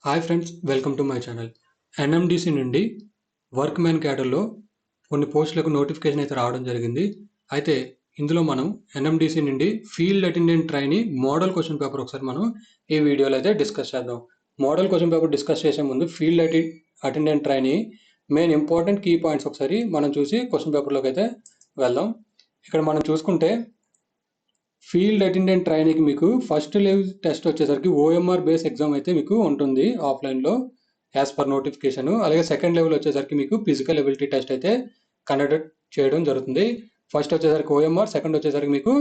Hi friends, welcome to my channel. NMDC నుండి work man క్యాడర్లో కొన్ని పోస్టులకు నోటిఫికేషన్ అయితే రావడం జరిగింది. అయితే ఇందులో మనం ఎన్ఎండిసి నుండి field attendant trainee model question paper ఒకసారి మనం ఈ వీడియోలో అయితే డిస్కస్ చేద్దాం. మోడల్ క్వశ్చన్ పేపర్ డిస్కస్ చేసే ముందు field attendant trainee main important key points ఒకసారి మనం చూసి క్వశ్చన్ పేపర్లోకి అయితే వెళ్దాం. ఇక్కడ మనం చూసుకుంటే ఫీల్డ్ అటెండెంట్ ట్రైనీకి మీకు ఫస్ట్ లెవెల్ టెస్ట్ వచ్చేసరికి ఓఎంఆర్ బేస్ ఎగ్జామ్ అయితే మీకు ఉంటుంది ఆఫ్లైన్లో యాజ్ పర్ నోటిఫికేషన్. అలాగే సెకండ్ లెవెల్ వచ్చేసరికి మీకు ఫిజికల్ ఎబిలిటీ టెస్ట్ అయితే కండక్ట్ చేయడం జరుగుతుంది. ఫస్ట్ వచ్చేసరికి ఓఎంఆర్, సెకండ్ వచ్చేసరికి మీకు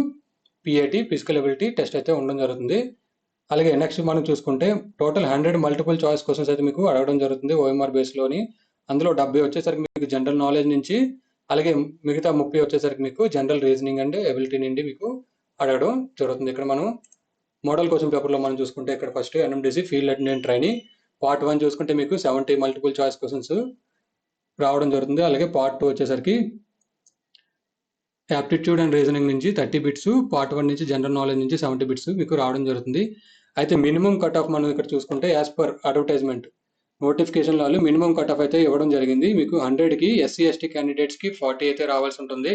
పిఏటి ఫిజికల్ ఎబిలిటీ టెస్ట్ అయితే ఉండడం జరుగుతుంది. అలాగే నెక్స్ట్ మనం చూసుకుంటే టోటల్ 100 మల్టిపుల్ చాయిస్ క్వశ్చన్స్ అయితే మీకు అడగడం జరుగుతుంది ఓఎంఆర్ బేస్లోని. అందులో 70 వచ్చేసరికి మీకు జనరల్ నాలెడ్జ్ నుంచి, అలాగే మిగతా 30 వచ్చేసరికి మీకు జనరల్ రీజనింగ్ అండ్ ఎబిలిటీ నుండి మీకు అడగడం జరుగుతుంది. ఇక్కడ మనం మోడల్ క్వశ్చన్ పేపర్లో మనం చూసుకుంటే ఇక్కడ first NMDC field attendant trainee part 1 చూసుకుంటే మీకు 70 మల్టిపుల్ చాయిస్ క్వశ్చన్స్ రావడం జరుగుతుంది. అలాగే పార్ట్ 2 వచ్చేసరికి యాప్టిట్యూడ్ అండ్ రీజనింగ్ నుంచి 30 బిట్స్, పార్ట్ 1 నుంచి జనరల్ నాలెడ్జ్ నుంచి 70 బిట్స్ మీకు రావడం జరుగుతుంది. అయితే మినిమం కట్ ఆఫ్ మనం ఇక్కడ చూసుకుంటే యాజ్ పర్ అడ్వర్టైజ్మెంట్ నోటిఫికేషన్ వాళ్ళు మినిమం కట్ ఆఫ్ అయితే ఇవ్వడం జరిగింది. మీకు 100కి ఎస్సీ ఎస్టీ క్యాండిడేట్స్కి 40 అయితే రావాల్సి ఉంటుంది.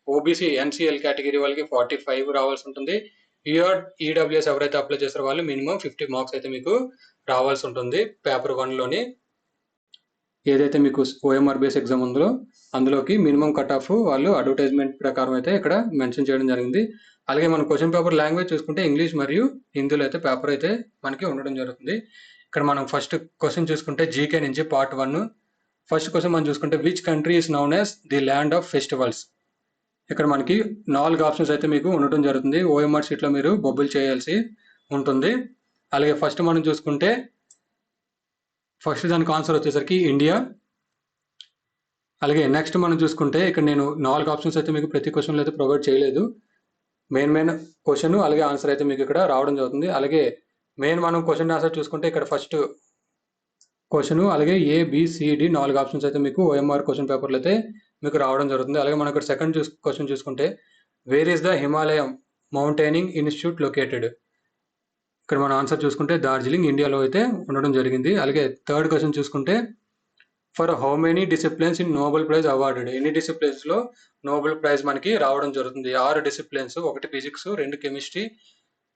ఓబీసీ ఎన్సీఎల్ కేటగిరీ వాళ్ళకి 45 రావాల్సి ఉంటుంది. ఈడబ్ల్యూఎస్ ఎవరైతే అప్లై చేస్తారో వాళ్ళు మినిమం 50 మార్క్స్ అయితే మీకు రావాల్సి ఉంటుంది. పేపర్ 1లోని ఏదైతే మీకు ఓఎంఆర్ బేస్ ఎగ్జామ్ ఉందో అందులోకి మినిమం కట్ ఆఫ్ వాళ్ళు అడ్వర్టైజ్మెంట్ ప్రకారం అయితే ఇక్కడ మెన్షన్ చేయడం జరిగింది. అలాగే మన క్వశ్చన్ పేపర్ లాంగ్వేజ్ చూసుకుంటే ఇంగ్లీష్ మరియు హిందీలో అయితే పేపర్ అయితే మనకి ఉండడం జరుగుతుంది. ఇక్కడ మనం ఫస్ట్ క్వశ్చన్ చూసుకుంటే జీకే నుంచి పార్ట్ 1 ఫస్ట్ క్వశ్చన్ మనం చూసుకుంటే which country is known as the land of festivals. ఇక్కడ మనకి 4 ఆప్షన్స్ అయితే మీకు ఉండటం జరుగుతుంది. ఓఎంఆర్ షీట్లో మీరు బబుల్ చేయాల్సి ఉంటుంది. అలాగే ఫస్ట్ మనం చూసుకుంటే ఫస్ట్ దానికి ఆన్సర్ వచ్చేసరికి ఇండియా. అలాగే నెక్స్ట్ మనం చూసుకుంటే ఇక్కడ నేను 4 ఆప్షన్స్ అయితే మీకు ప్రతి క్వశ్చన్లో అయితే ప్రొవైడ్ చేయలేదు. మెయిన్ క్వశ్చన్ అలాగే ఆన్సర్ అయితే మీకు ఇక్కడ రావడం జరుగుతుంది. అలాగే మెయిన్ మనం క్వశ్చన్ ఆన్సర్ చూసుకుంటే ఇక్కడ ఫస్ట్ క్వశ్చన్ అలాగే ఏబిసిడి 4 ఆప్షన్స్ అయితే మీకు ఓఎంఆర్ క్వశ్చన్ పేపర్లో అయితే మీకు రావడం జరుగుతుంది. అలాగే మనం ఇక్కడ సెకండ్ క్వశ్చన్ చూసుకుంటే where is the Himalayan mountaineering institute located. ఇక్కడ మన ఆన్సర్ చూసుకుంటే డార్జిలింగ్ ఇండియాలో అయితే ఉండడం జరిగింది. అలాగే థర్డ్ క్వశ్చన్ చూసుకుంటే for how many disciplines in Nobel prize awarded. ఎన్ని డిసిప్లిన్స్లో నోబెల్ ప్రైజ్ మనకి రావడం జరుగుతుంది? 6 disciplines, 1 physics, 2 chemistry,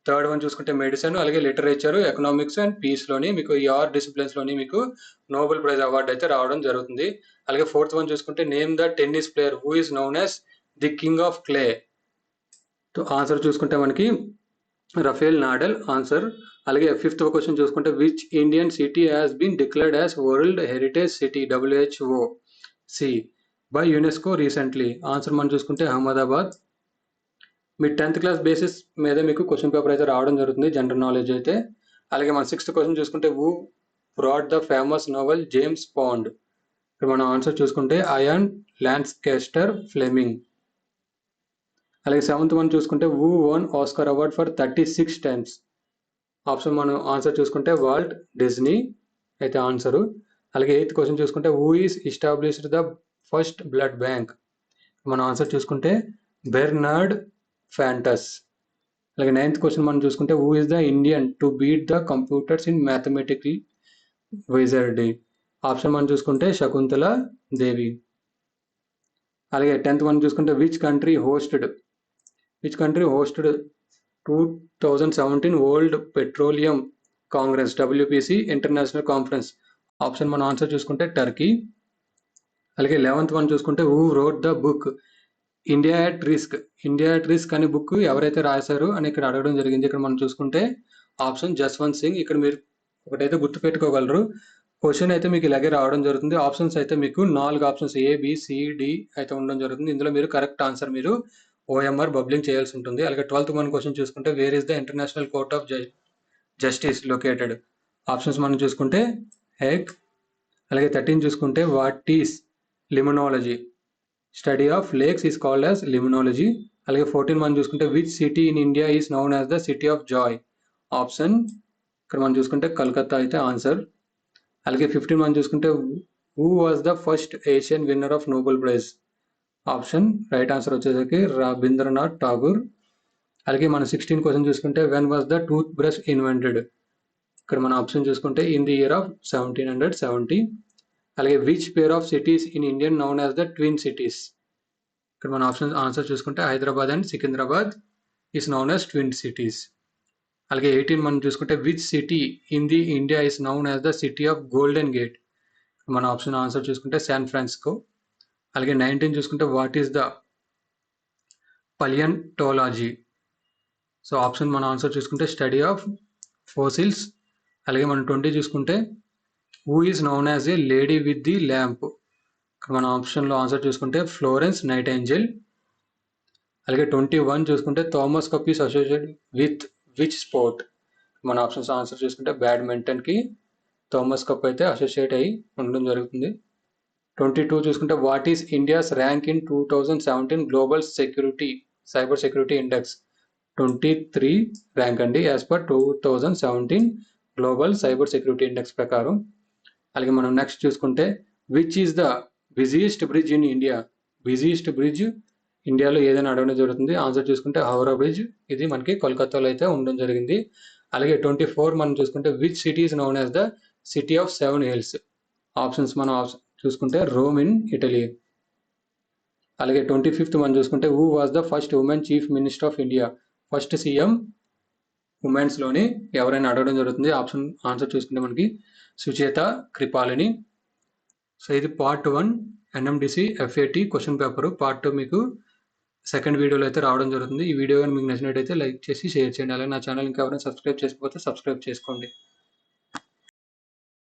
third one చూసుకుంటే మెడిసిన్, అలాగే లిటరేచర్, ఎకనామిక్స్ అండ్ పీస్లోని మీకు ఈ 6 డిసిప్లిన్స్లోని మీకు నోబెల్ ప్రైజ్ అవార్డు అయితే రావడం జరుగుతుంది. అలాగే ఫోర్త్ వన్ చూసుకుంటే name the tennis player who is known as the king of clay. Answer చూసుకుంటే మనకి రఫేల్ నాడల్ ఆన్సర్. అలాగే ఫిఫ్త్ క్వశ్చన్ చూసుకుంటే which Indian city has been declared as world heritage city WHO by UNESCO recently. Answer మనం చూసుకుంటే అహ్మదాబాద్. మీ 10th class basis మీద మీకు question paper అయితే రావడం జరుగుతుంది జనరల్ నాలెడ్జ్ అయితే. అలాగే మన 6th క్వశ్చన్ చూసుకుంటే who brought the famous novel James bond. ఇక్కడ మనం ఆన్సర్ చూసుకుంటే అయాన్ లాన్స్కేస్టర్ ఫ్లెమింగ్. అలాగే 7th వన్ చూసుకుంటే who won Oscar award for 36 times. Option మనం ఆన్సర్ చూసుకుంటే వాల్ట్ డిజ్నీ అయితే ఆన్సరు. అలాగే 8th క్వశ్చన్ చూసుకుంటే who is established the first blood bank. మనం ఆన్సర్ చూసుకుంటే బెర్నార్డ్ ఫ్యాంటస్. అలాగే 9th క్వశ్చన్ మనం చూసుకుంటే who is the Indian to beat the computers in mathematical wizardry. Option మనం చూసుకుంటే శకుంతల దేవి. అలాగే 10th వన్ చూసుకుంటే which country hosted 2017 world petroleum congress WPC international conference. Option మన ఆన్సర్ చూసుకుంటే టర్కీ. అలాగే 11th వన్ చూసుకుంటే who wrote the book India at risk అనే book ఎవరైతే రాశారు అని ఇక్కడ అడగడం జరిగింది. ఇక్కడ మనం చూసుకుంటే ఆప్షన్ జస్వంత్ సింగ్. ఇక్కడ మీరు ఒకటైతే గుర్తుపెట్టుకోగలరు, క్వశ్చన్ అయితే మీకు ఇలాగే రావడం జరుగుతుంది. ఆప్షన్స్ అయితే మీకు 4 ఆప్షన్స్ ABCD అయితే ఉండడం జరుగుతుంది. ఇందులో మీరు కరెక్ట్ ఆన్సర్ మీరు OMR బబ్లింగ్ చేయాల్సి ఉంటుంది. అలాగే 12th వన్ క్వశ్చన్ చూసుకుంటే where is the international court of justice located. Options మనం చూసుకుంటే హేగ్. అలాగే 13 చూసుకుంటే what is limnology. Study of lakes is called as limnology. అలాగే 14 మనం చూసుకుంటే which city in India is known as the city of joy. Option ఇక్కడ మనం చూసుకుంటే కలకత్తా అయితే ఆన్సర్. అలాగే 15 మనం చూసుకుంటే who was the first Asian winner of Nobel prize. Option right answer వచ్చేసరికి రవీంద్రనాథ్ ఠాగూర్. అలాగే మనం 16 క్వశ్చన్ చూసుకుంటే when was the tooth brush invented. ఇక్కడ మన ఆప్షన్ చూసుకుంటే ఇన్ ది ఇయర్ ఆఫ్ 1770. అలాగే which pair of cities in Indian known as the twin cities. ఇక్కడ మన ఆన్సర్ చూసుకుంటే Hyderabad and Secunderabad is known as twin cities. అలాగే 18 మనం చూసుకుంటే which city in the India is known as the city of golden gate. మన option answer చూసుకుంటే San Francisco. అలాగే 19 చూసుకుంటే what is the paleontology. So option మన ఆన్సర్ చూసుకుంటే స్టడీ ఆఫ్ ఫోసిల్స్. అలాగే మనం 20 చూసుకుంటే who is known as a lady with the lamp. మన ఆప్షన్లో ఆన్సర్ చూసుకుంటే ఫ్లోరెన్స్ నైటింగేల్. అలాగే 21 చూసుకుంటే Thomas cup is associated with which sport. మన ఆప్షన్స్ ఆన్సర్ చూసుకుంటే బ్యాడ్మింటన్కి థామస్ కప్ అయితే అసోసియేట్ అయ్యి ఉండడం జరుగుతుంది. 22 చూసుకుంటే what is India's rank in 2017 global cyber security index. 23 rank అండి as per 2017 global cyber security index ప్రకారం. అలాగే మనం నెక్స్ట్ చూసుకుంటే which is the busiest bridge in India. Busiest bridge ఇండియాలో ఏదైనా అడగడం జరుగుతుంది. ఆన్సర్ చూసుకుంటే హౌరా బ్రిడ్జ్. ఇది మనకి కోల్కతాలో అయితే ఉండడం జరిగింది. అలాగే 24 మనం చూసుకుంటే which city is known as the city of 7 hills. Options మనం చూసుకుంటే రోమ్ ఇన్ ఇటలీ. అలాగే 25th మనం చూసుకుంటే who was the first woman chief minister of India. First CM ఉమెన్స్లోని ఎవరైనా అడగడం జరుగుతుంది. ఆన్సర్ చూసుకుంటే మనకి సుచేత కృపాలిని. సో ఇది part 1 NMDC FAT question paper. Part 2 మీకు సెకండ్ వీడియోలో అయితే రావడం జరుగుతుంది. ఈ వీడియో కానీ మీకు నచ్చినట్టయితే లైక్ చేసి షేర్ చేయండి. అలాగే నా ఛానల్ ఇంకా ఎవరైనా సబ్స్క్రైబ్ చేసుకోకపోతే సబ్స్క్రైబ్ చేసుకోండి.